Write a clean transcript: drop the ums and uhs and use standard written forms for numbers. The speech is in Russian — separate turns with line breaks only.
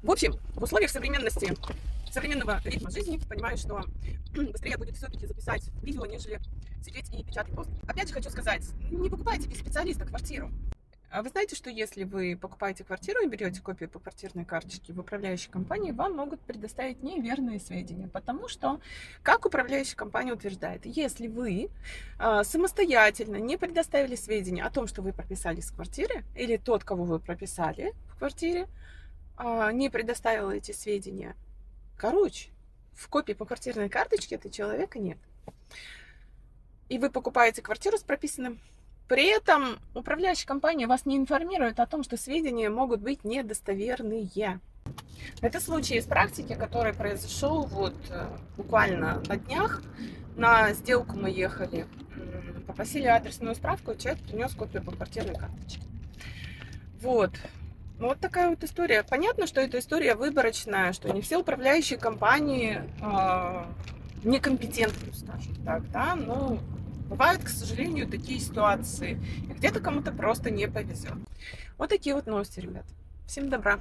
В общем, в условиях современного ритма жизни, понимаю, что быстрее будет все-таки записать видео, нежели сидеть и печатать пост. Опять же хочу сказать, не покупайте без специалиста квартиру. А вы знаете, что если вы покупаете квартиру и берете копию по квартирной карточке в управляющей компании, вам могут предоставить неверные сведения, потому что, как управляющая компания утверждает, если вы самостоятельно не предоставили сведения о том, что вы прописались в квартире, или тот, кого вы прописали в квартире, не предоставил эти сведения, короче, в копии по квартирной карточке этого человека нет. И вы покупаете квартиру с прописанным. При этом управляющая компания вас не информирует о том, что сведения могут быть недостоверные. Это случай из практики, который произошел буквально на днях. На сделку мы ехали, попросили адресную справку, и человек принес копию по квартирной карточке. Вот такая вот история. Понятно, что эта история выборочная, что не все управляющие компании некомпетентны, скажем так, да, но бывают, к сожалению, такие ситуации. И где-то кому-то просто не повезет. Вот такие вот новости, ребят. Всем добра.